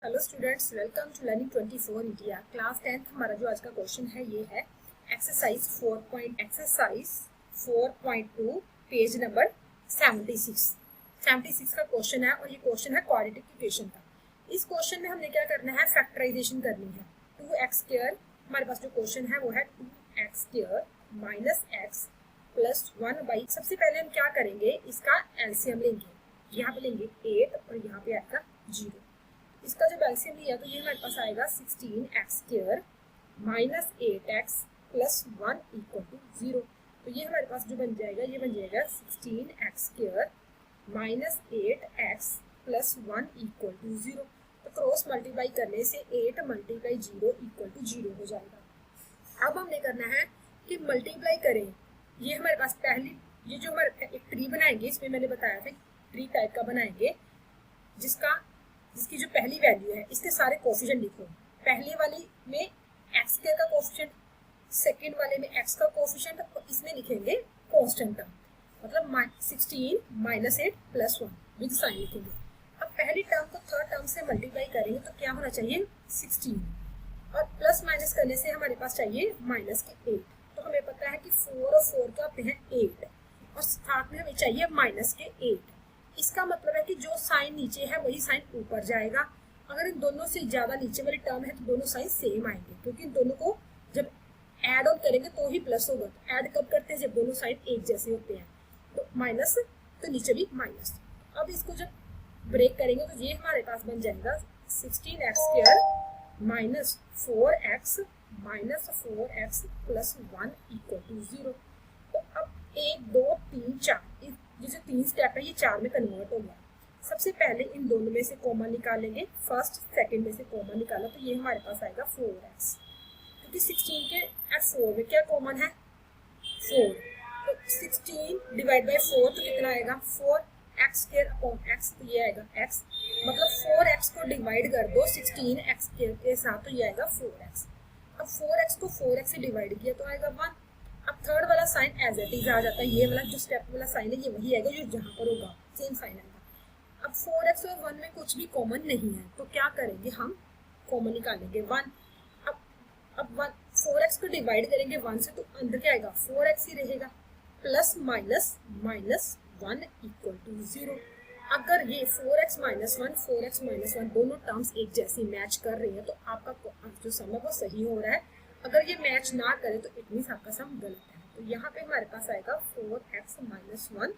Hello students, welcome to learning 24 India. Class 10th हमारा जो आज का क्वेश्चन है ये है एक्सरसाइज 4.2 पेज नंबर 76 का क्वेश्चन है और ये क्वेश्चन है क्वाड्रेटिक इक्वेशन का। इस क्वेश्चन में हमने क्या करना है, फैक्टराइजेशन करनी है। 2x², हमारे पास जो क्वेश्चन है वो है 2x² माइनस x प्लस 1/। सबसे पहले हम क्या करेंगे, इसका एलसीएम लेंगे। यहाँ पे लेंगे 8 और यहाँ पे आएगा 0। इसका जब एलसीएम लिया तो ये हमारे पास आएगा 16x² minus 8x plus 1 equal to 0। तो ये हमारे पास जो बन जाएगा, ये बन जाएगा 16x² minus 8x plus 1 equal to 0। तो क्रॉस मल्टीप्लाई करने से 8 मल्टीप्लाई 0 इक्वल टू 0 हो जाएगा। अब हमने करना है कि मल्टीप्लाई करें। ये हमारे पास पहली, ये जो हमारे एक ट्री बनाएंगे, इसमें मैंने बताया था ट्री टाइप का बनाएंगे, जिसकी जो पहली वैल्यू है इसके सारे कोफिशिएंट लिखो। पहले वाली में x² का कोफिशिएंट, सेकेंड वाले में x का कोफिशिएंट और इसमें लिखेंगे कांस्टेंट टर्म, मतलब 16 माइनस 8 प्लस 1 विद साइन लिखेंगे। अब पहली टर्म को थर्ड टर्म से मल्टीप्लाई करेंगे तो क्या होना चाहिए 16 और प्लस माइनस करने से हमारे पास चाहिए माइनस के 8। तो हमें पता है कि 4 और 4 का आते हैं 8 और साथ में हमें चाहिए माइनस के 8। इसका मतलब है कि जो साइन नीचे है वही साइन ऊपर जाएगा। अगर इन दोनों से ज्यादा नीचे वाली टर्म है तो दोनों साइन सेम आएंगे, क्योंकि इन दोनों को जब ऐड ऑन करेंगे तो ही प्लस होगा। तो ऐड कब करते हैं, जब दोनों साइन एक जैसे होते हैं। तो माइनस, तो नीचे भी माइनस। अब इसको जब ब्रेक करेंगे तो ये हमारे पास बन जाएगा 16x² minus 4x minus 4x plus 1 equal to 0। तो अब 1 2 3 4 ये जो 3 स्टेप है ये 4 में कन्वर्ट हो गया। सबसे पहले इन दोनों में से कॉमन निकालेंगे। फर्स्ट सेकंड में से कॉमन निकाला तो ये हमारे पास आएगा 4x, क्योंकि 16 के 4 में क्या कॉमन है 4। तो 16 डिवाइड बाय 4 तो कितना आएगा 4x² अपॉन x, तो ये आएगा x, मतलब 4x को डिवाइड कर दो 16x के साथ तो ये आएगा 4x। अब 4x को 4x से डिवाइड किया तो आएगा 1। अब थर्ड वाला साइन एज इट इज आ जाता है। ये वाला जो स्टेप वाला साइन है ये वही आएगा जो जहाँ पर होगा, सेम साइन आएगा। अब 4x और 1 में कुछ भी कॉमन नहीं है तो क्या करेंगे, हम कॉमन निकालेंगे 1। अब 4x को डिवाइड करेंगे 1 से तो अंदर क्या आएगा 4x ही रहेगा, plus minus minus 1 equal to 0। अगर ये 4x माइनस 1 दोनों टर्म्स एक जैसी मैच कर रही है तो आपका जो सम है वो सही हो रहा है। अगर ये मैच ना करे तो इट मींस आपका सम गलत है। तो यहाँ पे हमारे पास आएगा 4x माइनस 1।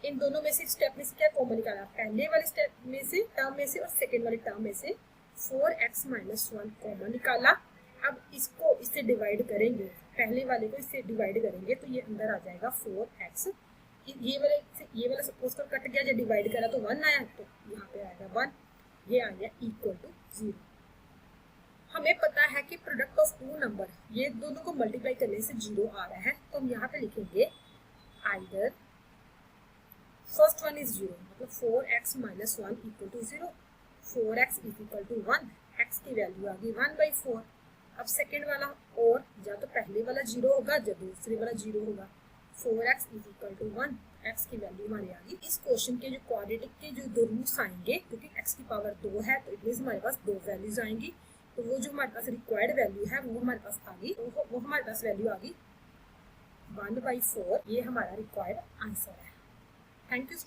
इन दोनों में से स्टेप में से क्या कॉमन निकाला, पहले वाले स्टेप में से टर्म में से और सेकेंड वाले टर्म में से 4x माइनस 1 कॉमन निकाला। अब इसको इससे डिवाइड करेंगे, पहले वाले को इससे डिवाइड करेंगे तो ये अंदर आ जाएगा 4x। ये वाला सपोज कर कट गया, जब डिवाइड करा तो 1 आया, तो यहाँ पे आएगा 1, ये आ गया इक्वल टू 0। हमें पता है कि प्रोडक्ट ऑफ 2 नंबर, ये दोनों को मल्टीप्लाई करने से 0 आ रहा है, तो हम यहाँ पे लिखेंगे आइदर फर्स्ट वन इज 0, मतलब 4x minus 1 equal to 0, 4x is equal to 1, x की वैल्यू आ गई 1/4। अब सेकेंड वाला, और या तो पहले वाला 0 होगा या दूसरे वाला 0 होगा। 4x is equal to 1, x की वैल्यू हमारी आ गई। इस क्वेश्चन के जो क्वाड्रेटिक के जो दो रूट्स आएंगे, क्योंकि x की पावर 2 है तो इट मींस हमारे पास 2 वैल्यूज आएंगी। तो वो जो हमारे पास रिक्वायर्ड वैल्यू है वो हमारे पास आ गई, वो हमारे पास वैल्यू आ गई 1/4। ये हमारा रिक्वायर्ड आंसर है। Thank you.